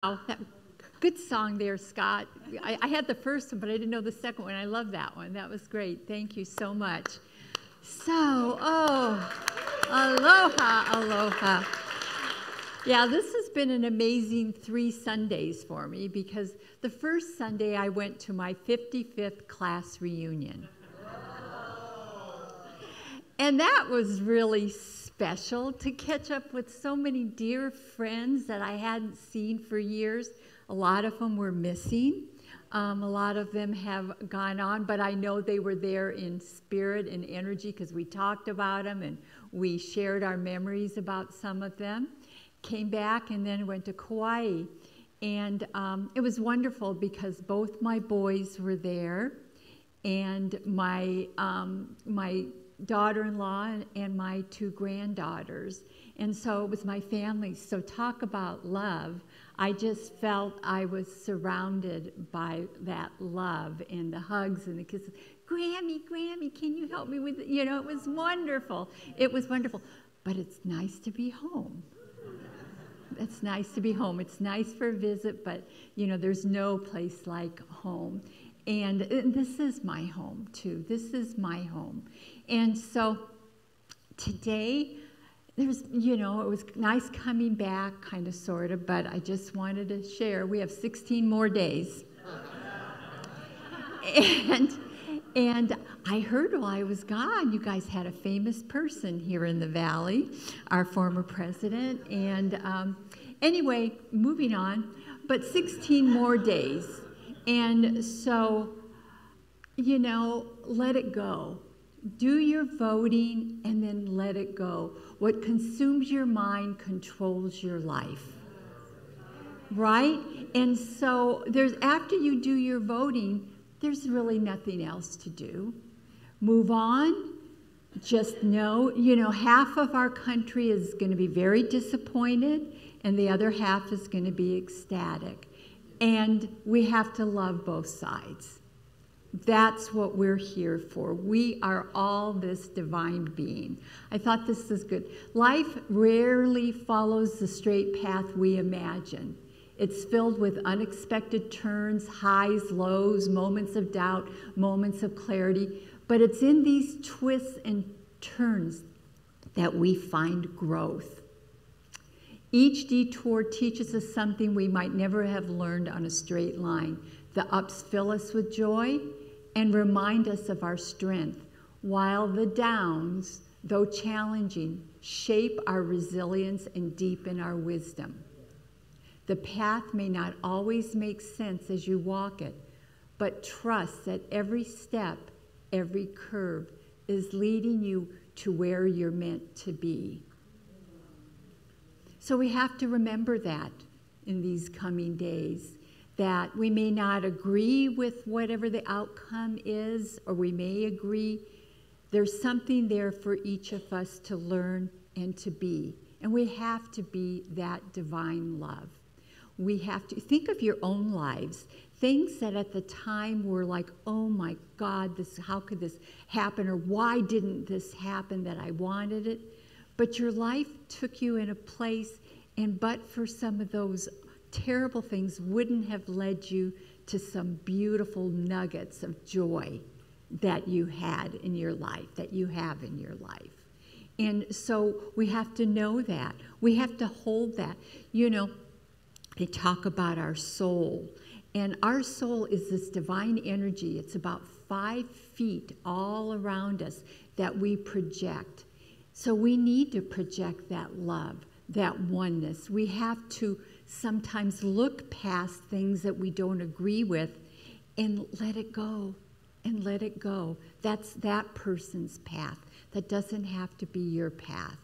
Oh, good song there, Scott. I had the first one, but I didn't know the second one. I love that one. That was great. Thank you so much. So, aloha, aloha. Yeah, this has been an amazing 3 Sundays for me because the first Sunday I went to my 55th class reunion. And that was really special to catch up with so many dear friends that I hadn't seen for years. A lot of them were missing. A lot of them have gone on, but I know they were there in spirit and energy because we talked about them and we shared our memories about some of them. Came back and then went to Kauai. And it was wonderful because both my boys were there and my daughter-in-law and my 2 granddaughters. And so it was my family. So talk about love. I just felt I was surrounded by that love and the hugs and the kisses. Grammy, can you help me with it? You know, it was wonderful. It was wonderful. But it's nice to be home. It's nice to be home. It's nice for a visit, but, you know, there's no place like home. And this is my home, too. This is my home. And so today, there's, you know, it was nice coming back, kind of, sort of, but I just wanted to share. We have 16 more days. And I heard while I was gone, you guys had a famous person here in the Valley, our former president. And anyway, moving on, but 16 more days. And so, you know, let it go. Do your voting and then let it go. What consumes your mind controls your life. Right? And so after you do your voting, there's really nothing else to do. Move on. Just know, you know, half of our country is going to be very disappointed and the other half is going to be ecstatic. And we have to love both sides. That's what we're here for. We are all this divine being. I thought this was good. Life rarely follows the straight path we imagine. It's filled with unexpected turns, highs, lows, moments of doubt, moments of clarity. But it's in these twists and turns that we find growth. Each detour teaches us something we might never have learned on a straight line. The ups fill us with joy and remind us of our strength, while the downs, though challenging, shape our resilience and deepen our wisdom. The path may not always make sense as you walk it, but trust that every step, every curve is leading you to where you're meant to be. So we have to remember that in these coming days, that we may not agree with whatever the outcome is, or we may agree. There's something there for each of us to learn and to be. And we have to be that divine love. We have to think of your own lives, things that at the time were like, oh my God, how could this happen? Or why didn't this happen that I wanted it? But your life took you in a place, and but for some of those terrible things wouldn't have led you to some beautiful nuggets of joy that you had in your life, that you have in your life. And so we have to know that. We have to hold that. You know, they talk about our soul. And our soul is this divine energy. It's about 5 feet all around us that we project. So we need to project that love, that oneness. We have to sometimes look past things that we don't agree with and let it go, and let it go. That's that person's path. That doesn't have to be your path.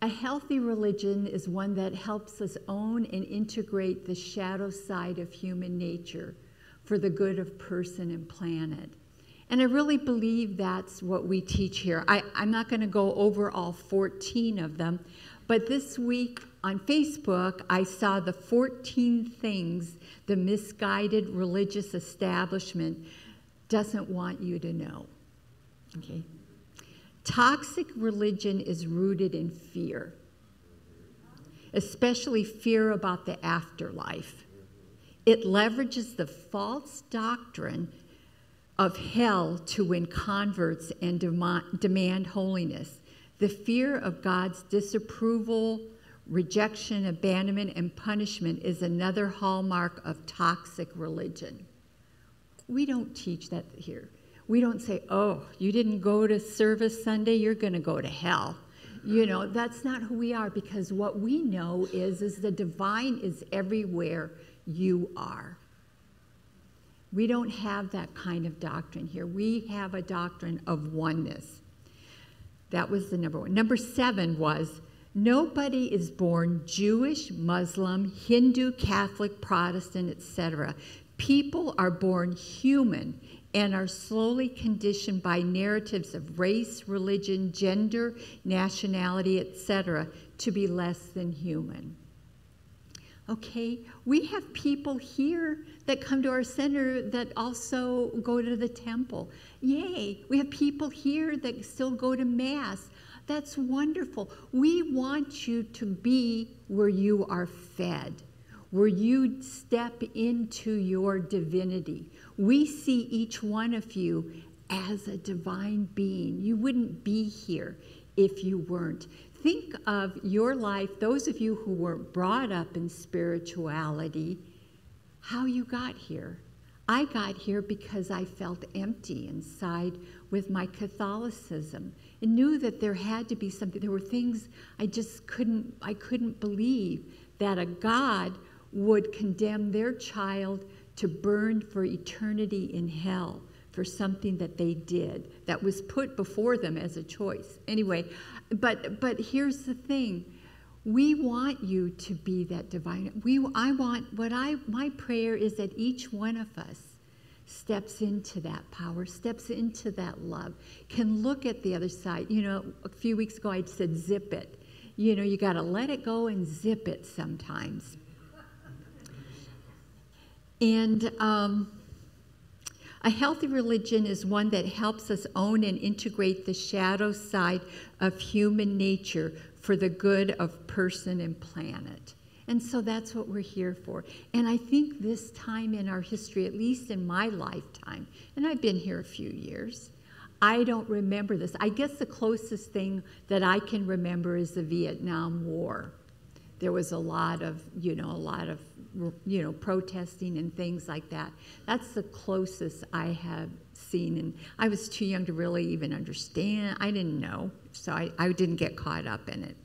A healthy religion is one that helps us own and integrate the shadow side of human nature for the good of person and planet. And I really believe that's what we teach here. I'm not going to go over all 14 of them, but this week on Facebook, I saw the 14 things the misguided religious establishment doesn't want you to know. Okay? Toxic religion is rooted in fear. especially fear about the afterlife. It leverages the false doctrine of hell to win converts and demand holiness. The fear of God's disapproval, rejection, abandonment, and punishment is another hallmark of toxic religion. We don't teach that here. We don't say, oh, you didn't go to service Sunday, you're going to go to hell. You know, that's not who we are, because what we know is the divine is everywhere you are. We don't have that kind of doctrine here. We have a doctrine of oneness. That was the number one. Number 7 was, nobody is born Jewish, Muslim, Hindu, Catholic, Protestant, etc. People are born human and are slowly conditioned by narratives of race, religion, gender, nationality, etc. to be less than human. Okay, we have people here that come to our center that also go to the temple. Yay, we have people here that still go to Mass. That's wonderful. We want you to be where you are fed, where you step into your divinity. We see each one of you as a divine being. You wouldn't be here if you weren't. Think of your life, those of you who weren't brought up in spirituality, how you got here. I got here because I felt empty inside with my Catholicism and knew that there had to be something. There were things I couldn't believe that a God would condemn their child to burn for eternity in hell for something that they did that was put before them as a choice. Anyway, but here's the thing. We want you to be that divine. My prayer is that each one of us steps into that power, steps into that love, can look at the other side. You know, a few weeks ago I said zip it. You know, you got to let it go and zip it sometimes. And a healthy religion is one that helps us own and integrate the shadow side of human nature for the good of person and planet. And so that's what we're here for. And I think this time in our history, at least in my lifetime, and I've been here a few years, I don't remember this. I guess the closest thing that I can remember is the Vietnam War. There was a lot of protesting and things like that. That's the closest I have seen. And I was too young to really even understand. I didn't know, so I didn't get caught up in it.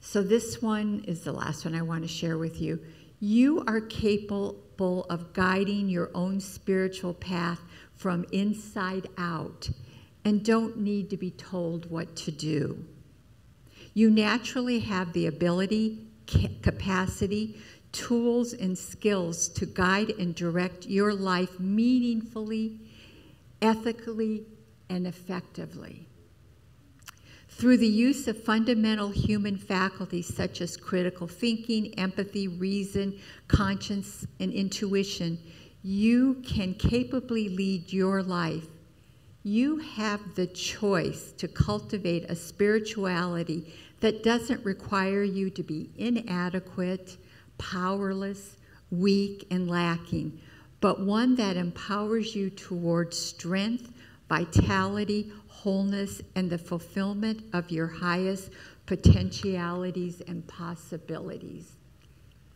So this one is the last one I want to share with you. You are capable of guiding your own spiritual path from inside out and don't need to be told what to do. You naturally have the ability, capacity, tools, and skills to guide and direct your life meaningfully, ethically, and effectively. Through the use of fundamental human faculties such as critical thinking, empathy, reason, conscience, and intuition, you can capably lead your life. You have the choice to cultivate a spirituality that doesn't require you to be inadequate, powerless, weak, and lacking, but one that empowers you towards strength, vitality, wholeness, and the fulfillment of your highest potentialities and possibilities.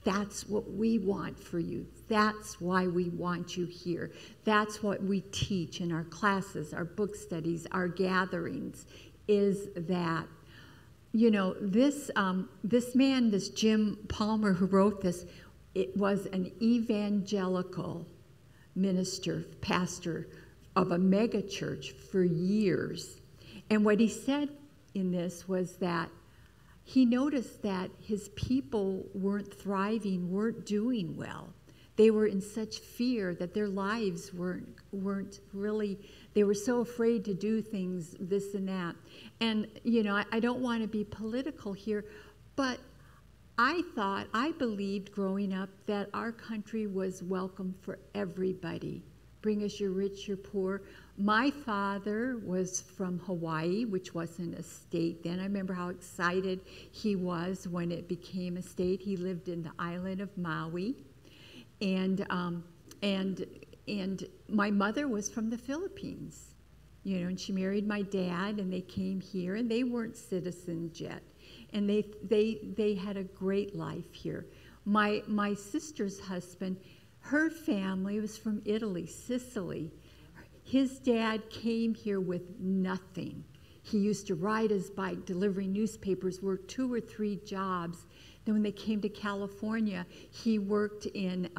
That's what we want for you. That's why we want you here. That's what we teach in our classes, our book studies, our gatherings, is that, you know, this man, this Jim Palmer who wrote this, it was an evangelical minister, pastor of a mega church for years. And what he said in this was that he noticed that his people weren't thriving, weren't doing well. They were in such fear that their lives weren't really, they were so afraid to do things, this and that. And, you know, I don't want to be political here, but I believed growing up that our country was welcome for everybody. Bring us your rich, your poor. My father was from Hawaii, which wasn't a state then. I remember how excited he was when it became a state. He lived in the island of Maui. And my mother was from the Philippines, and she married my dad, and they came here, and they weren't citizens yet. And they had a great life here. My sister's husband, her family was from Italy, Sicily. His dad came here with nothing. He used to ride his bike, delivering newspapers, worked 2 or 3 jobs. Then when they came to California, he worked in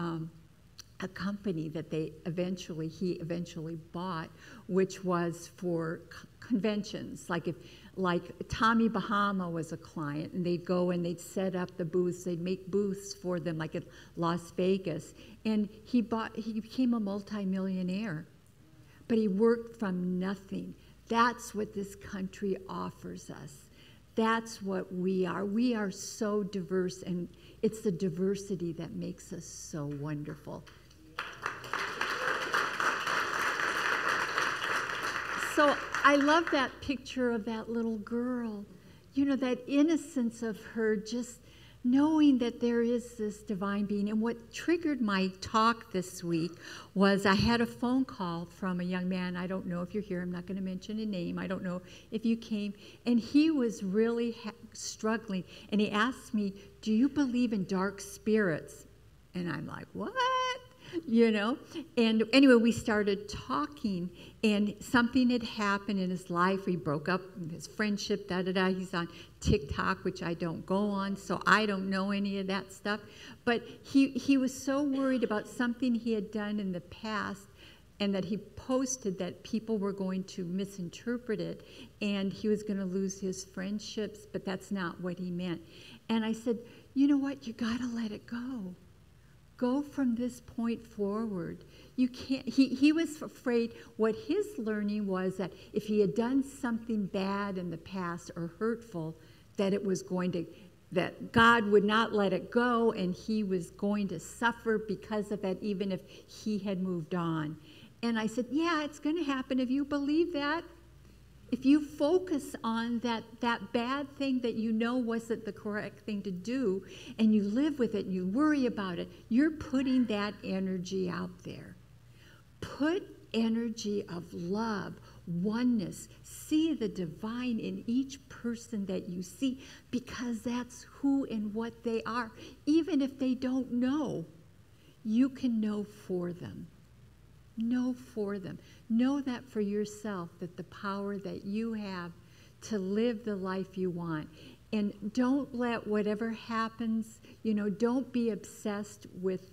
a company that he eventually bought, which was for conventions. Like Tommy Bahama was a client, and they'd go and they'd set up the booths. They'd make booths for them, like at Las Vegas. And he became a multimillionaire. But he worked from nothing. That's what this country offers us. That's what we are. We are so diverse, and it's the diversity that makes us so wonderful. So I love that picture of that little girl. That innocence of her, just knowing that there is this divine being. And what triggered my talk this week was I had a phone call from a young man. I don't know if you're here. I'm not going to mention a name. I don't know if you came. And he was really struggling. And he asked me, do you believe in dark spirits? And I'm like, what? And anyway, we started talking, and something had happened in his life. He broke up his friendship, He's on TikTok, which I don't go on, so I don't know any of that stuff. But he was so worried about something he had done in the past, and that he posted that people were going to misinterpret it, and he was going to lose his friendships, but that's not what he meant. And I said, you know what? You got to let it go. Go from this point forward. You can't. He was afraid. What his learning was that if he had done something bad in the past or hurtful, that God would not let it go, and he was going to suffer because of that, even if he had moved on. And I said, yeah, it's going to happen if you believe that. If you focus on that bad thing that wasn't the correct thing to do, and you live with it and you worry about it, you're putting that energy out there. Put energy of love, oneness. See the divine in each person that you see, because that's who and what they are. Even if they don't know, you can know for them. Know for them. Know that for yourself, that the power that you have to live the life you want. And don't let whatever happens, don't be obsessed with,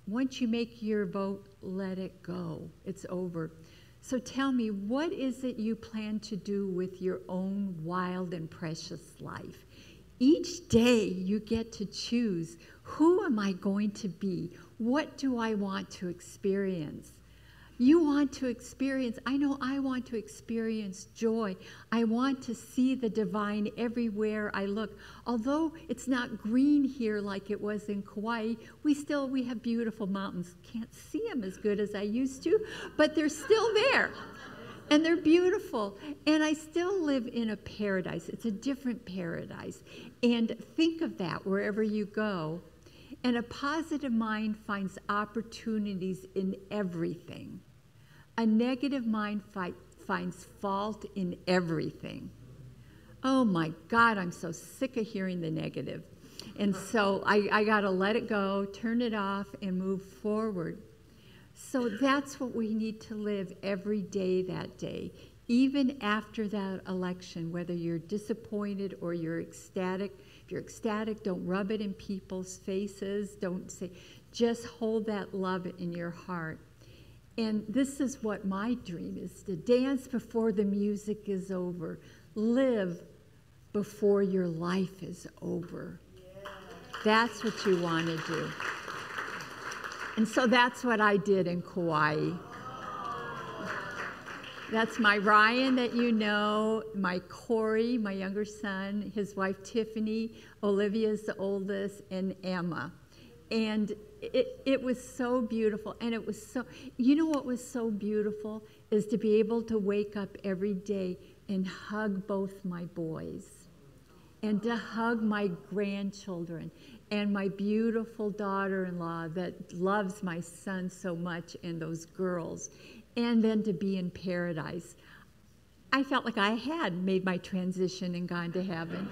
once you make your vote, let it go. It's over. So tell me, what is it you plan to do with your own wild and precious life? Each day you get to choose, who am I going to be? What do I want to experience? You want to experience, I know I want to experience joy. I want to see the divine everywhere I look. Although it's not green here like it was in Kauai, we have beautiful mountains. Can't see them as good as I used to, but they're still there. And they're beautiful. And I still live in a paradise. It's a different paradise. And think of that wherever you go. And a positive mind finds opportunities in everything. A negative mind finds fault in everything. Oh my God, I'm so sick of hearing the negative. And so I got to let it go, turn it off, and move forward. So that's what we need to live every day that day. Even after that election, whether you're disappointed or you're ecstatic. If you're ecstatic, don't rub it in people's faces. Don't say, just hold that love in your heart. And this is what my dream is, to dance before the music is over. Live before your life is over. Yeah. That's what you want to do. And so that's what I did in Kauai. That's my Ryan that you know, my Corey, my younger son, his wife Tiffany, Olivia's the oldest, and Emma. And it was so beautiful. And it was so, you know what was so beautiful is to be able to wake up every day and hug both my boys and to hug my grandchildren and my beautiful daughter-in-law that loves my son so much and those girls, and then to be in paradise. I felt like I had made my transition and gone to heaven.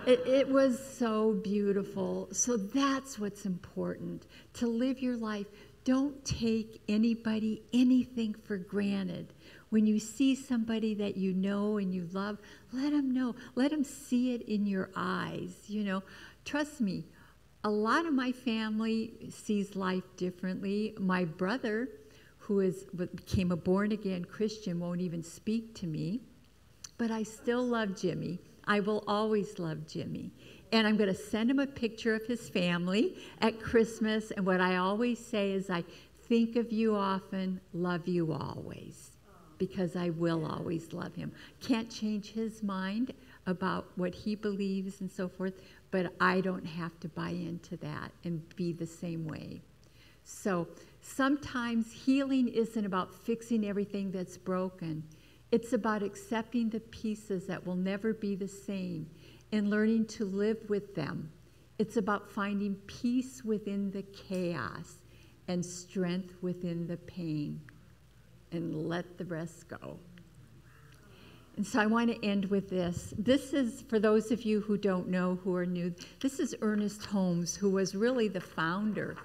It was so beautiful. So that's what's important, to live your life. Don't take anybody, anything for granted. When you see somebody that you know and you love, let them know. Let them see it in your eyes. You know, trust me, a lot of my family sees life differently. My brother, who became a born-again Christian, won't even speak to me. But I still love Jimmy. I will always love Jimmy. And I'm going to send him a picture of his family at Christmas. And what I always say is, I think of you often, love you always. Because I will always love him. Can't change his mind about what he believes and so forth, but I don't have to buy into that and be the same way. So sometimes healing isn't about fixing everything that's broken. It's about accepting the pieces that will never be the same and learning to live with them. It's about finding peace within the chaos and strength within the pain, and let the rest go. And so I want to end with this. This is, for those of you who don't know, who are new, this is Ernest Holmes, who was really the founder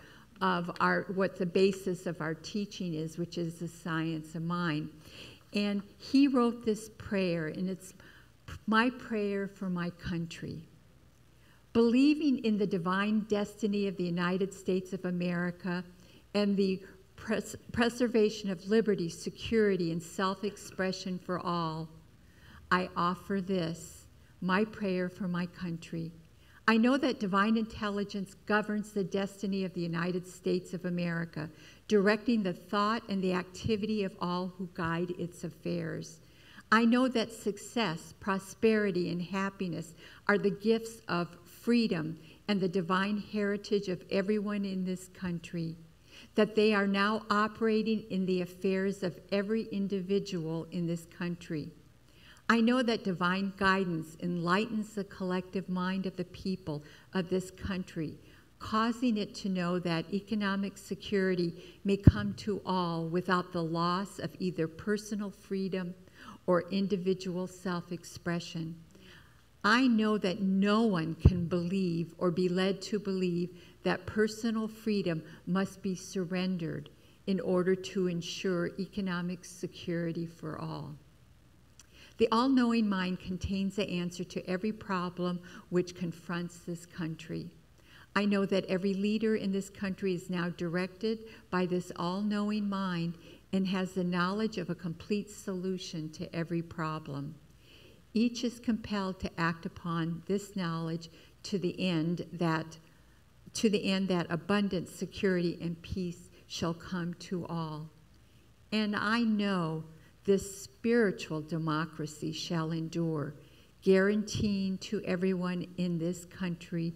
of what the basis of our teaching is, which is the science of mind. And he wrote this prayer, and it's my prayer for my country. Believing in the divine destiny of the United States of America and the preservation of liberty, security, and self-expression for all, I offer this, my prayer for my country. I know that divine intelligence governs the destiny of the United States of America, directing the thought and the activity of all who guide its affairs. I know that success, prosperity, and happiness are the gifts of freedom and the divine heritage of everyone in this country, that they are now operating in the affairs of every individual in this country. I know that divine guidance enlightens the collective mind of the people of this country, causing it to know that economic security may come to all without the loss of either personal freedom or individual self-expression. I know that no one can believe or be led to believe that personal freedom must be surrendered in order to ensure economic security for all. The all-knowing mind contains the answer to every problem which confronts this country. I know that every leader in this country is now directed by this all-knowing mind and has the knowledge of a complete solution to every problem. Each is compelled to act upon this knowledge to the end that abundance, security, and peace shall come to all. And I know this spiritual democracy shall endure, guaranteeing to everyone in this country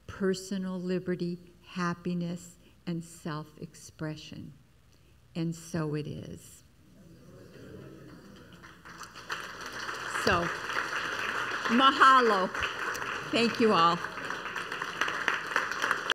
personal liberty, happiness, and self-expression. And so it is. So, mahalo. Thank you all.